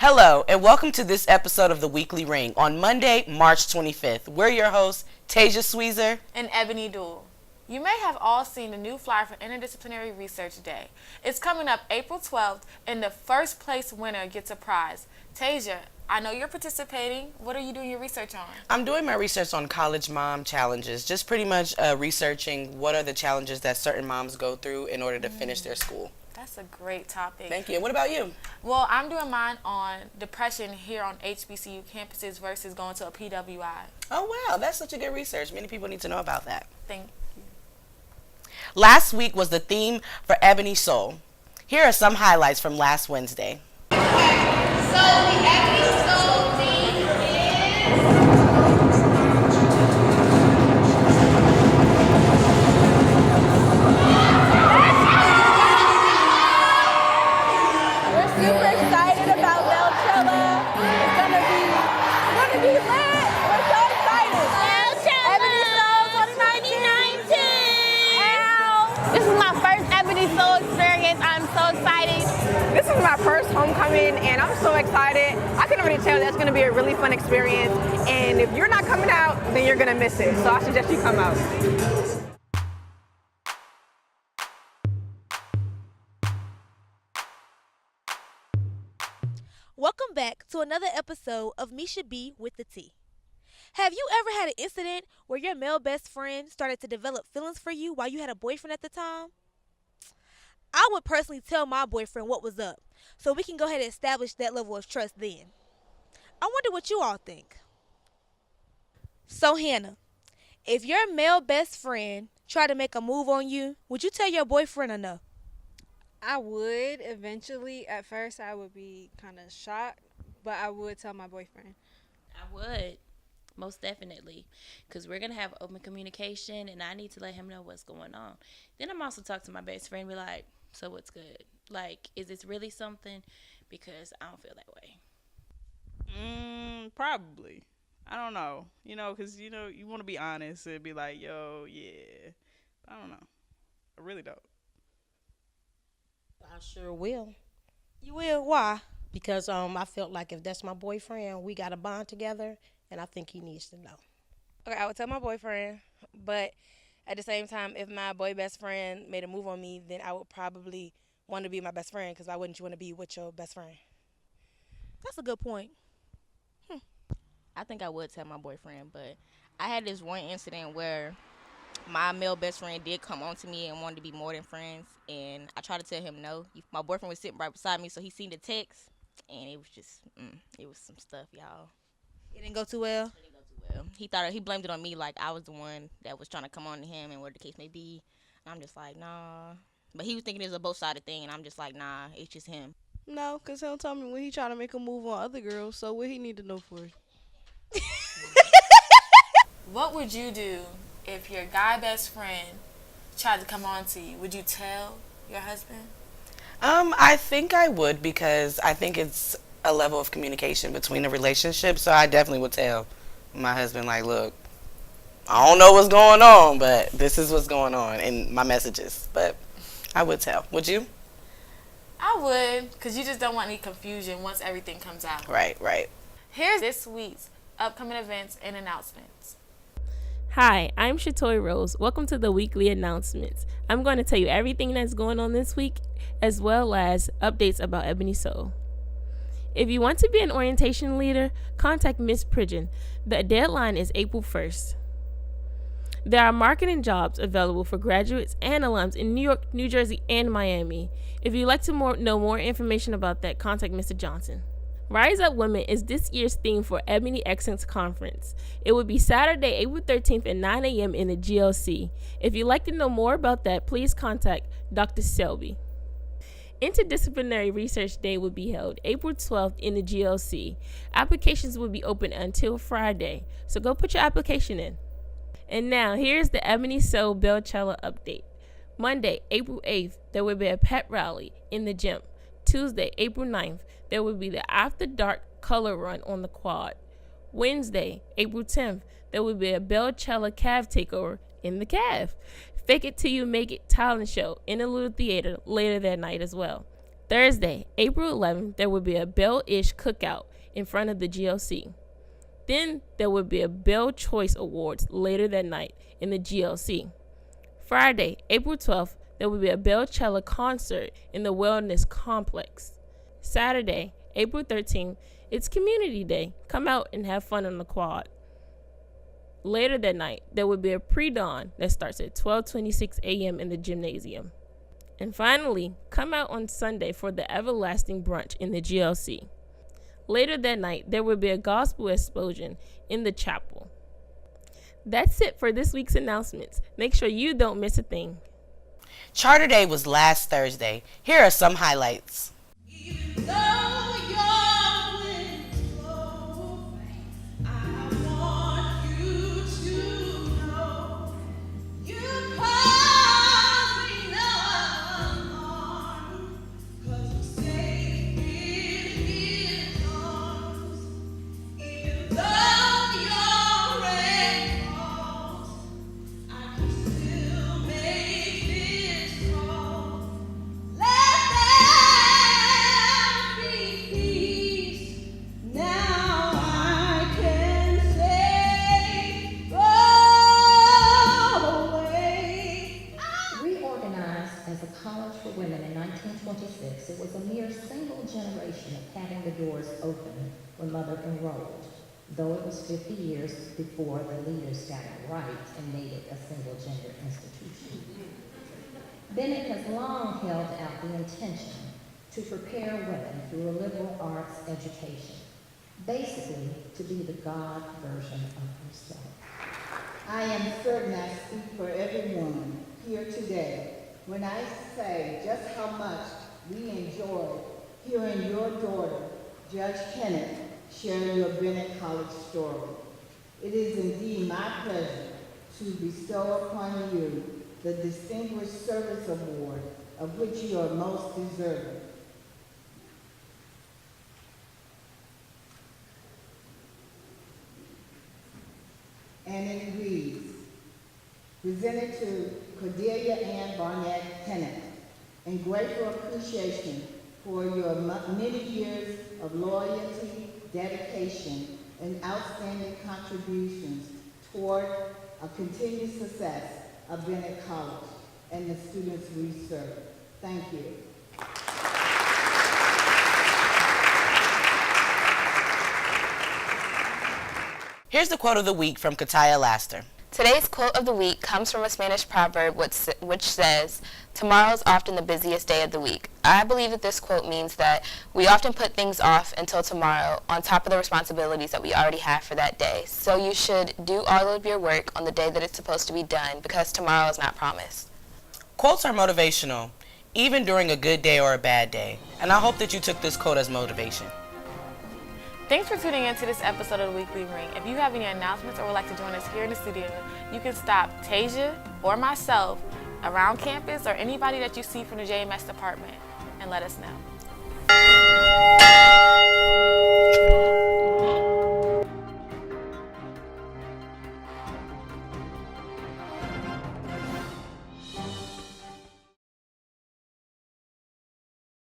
Hello, and welcome to this episode of The Weekly Ring on Monday, March 25th. We're your hosts, Tasia, Sweezer, and Ebony, Duell. You may have all seen the new flyer for Interdisciplinary Research Day. It's coming up April 12th, and the first place winner gets a prize. Tasia, I know you're participating. What are you doing your research on? I'm doing my research on college mom challenges, just pretty much researching what are the challenges that certain moms go through in order to finish their school. That's a great topic. Thank you. And what about you? Well, I'm doing mine on depression here on HBCU campuses versus going to a PWI. Oh, wow. That's such a good research. Many people need to know about that. Thank you. Last week was the theme for Ebony Soul. Here are some highlights from last Wednesday. Okay, so the Ebony Soul theme is... Super excited about Bellchella. It's gonna be lit. We're so excited. Ebony Soul 2019. Ow. This is my first Ebony Soul experience. I'm so excited. This is my first homecoming, and I'm so excited. I can already tell that's gonna be a really fun experience. And if you're not coming out, then you're gonna miss it. So I suggest you come out. Welcome back to another episode of Misha B with the T. Have you ever had an incident where your male best friend started to develop feelings for you while you had a boyfriend at the time? I would personally tell my boyfriend what was up, so we can go ahead and establish that level of trust then. I wonder what you all think. So Hannah, if your male best friend tried to make a move on you, would you tell your boyfriend or no? I would eventually. At first, I would be kind of shocked, but I would tell my boyfriend. I would, most definitely, because we're going to have open communication, and I need to let him know what's going on. Then I'm also talk to my best friend, be like, so what's good? Like, is this really something? Because I don't feel that way. Probably. I don't know. Because, you want to be honest and be like, yo, yeah. I don't know. I really don't. I sure will. You will? Why? Because I felt like if that's my boyfriend, we got a bond together, and I think he needs to know. Okay, I would tell my boyfriend, but at the same time, if my boy best friend made a move on me, then I would probably want to be my best friend, because why wouldn't you want to be with your best friend? That's a good point. I think I would tell my boyfriend, but I had this one incident where my male best friend did come on to me and wanted to be more than friends, and I tried to tell him no. My boyfriend was sitting right beside me, so he seen the text, and it was just, it was some stuff, y'all. It didn't go too well? It didn't go too well. He blamed it on me, like I was the one that was trying to come on to him and whatever the case may be. And I'm just like, nah. But he was thinking it was a both-sided thing, and I'm just like, nah, it's just him. No, because he'll tell me when he trying to make a move on other girls, so what he need to know for? What would you do if your guy best friend tried to come on to you? Would you tell your husband? I think I would, because I think it's a level of communication between a relationship. So I definitely would tell my husband, like, look, I don't know what's going on, but this is what's going on in my messages. But I would tell. Would you? I would, because you just don't want any confusion once everything comes out. Right. Here's this week's upcoming events and announcements. Hi, I'm Shatoy Rose. Welcome to the weekly announcements. I'm going to tell you everything that's going on this week, as well as updates about Ebony Soul. If you want to be an orientation leader, contact Miss Pridgeon. The deadline is April 1st. There are marketing jobs available for graduates and alums in New York, New Jersey, and Miami. If you'd like to know more information about that, contact Mr. Johnson. Rise Up Women is this year's theme for Ebony Excellence Conference. It will be Saturday, April 13th at 9 a.m. in the GLC. If you'd like to know more about that, please contact Dr. Selby. Interdisciplinary Research Day will be held April 12th in the GLC. Applications will be open until Friday, so go put your application in. And now, here's the Ebony Soul Bellchella update. Monday, April 8th, there will be a pet rally in the gym. Tuesday, April 9th, there will be the After Dark Color Run on the quad. Wednesday, April 10th, there will be a Bellchella Cave Takeover in the Cave. Fake It Till You Make It talent show in a little theater later that night as well. Thursday, April 11th, there will be a Bell-ish cookout in front of the GLC. Then there will be a Bell Choice Awards later that night in the GLC. Friday, April 12th, there will be a Bellcella concert in the Wellness Complex. Saturday, April 13th, it's Community Day. Come out and have fun on the quad. Later that night, there will be a pre-dawn that starts at 12:26 a.m. in the gymnasium. And finally, come out on Sunday for the Everlasting Brunch in the GLC. Later that night, there will be a gospel explosion in the chapel. That's it for this week's announcements. Make sure you don't miss a thing. Charter Day was last Thursday. Here are some highlights. It was a mere single generation of having the doors open when Mother enrolled, though it was 50 years before the leaders got it right and made it a single-gender institution. Bennett has long held out the intention to prepare women through a liberal arts education, basically to be the God version of herself. I am certain I speak for everyone here today when I say just how much we enjoyed hearing your daughter, Judge Kenneth, share your Bennett College story. It is indeed my pleasure to bestow upon you the Distinguished Service Award of which you are most deserving. And it reads, presented to Cordelia Ann Barnett Tennant, in grateful appreciation for your many years of loyalty, dedication, and outstanding contributions toward a continued success of Bennett College and the students we serve. Thank you. Here's the quote of the week from Tasia Laster. Today's quote of the week comes from a Spanish proverb which says, "Tomorrow is often the busiest day of the week." I believe that this quote means that we often put things off until tomorrow on top of the responsibilities that we already have for that day. So you should do all of your work on the day that it's supposed to be done because tomorrow is not promised. Quotes are motivational, even during a good day or a bad day. And I hope that you took this quote as motivation. Thanks for tuning in to this episode of the Weekly Ring. If you have any announcements or would like to join us here in the studio, you can stop Tasia or myself around campus or anybody that you see from the JMS department and let us know.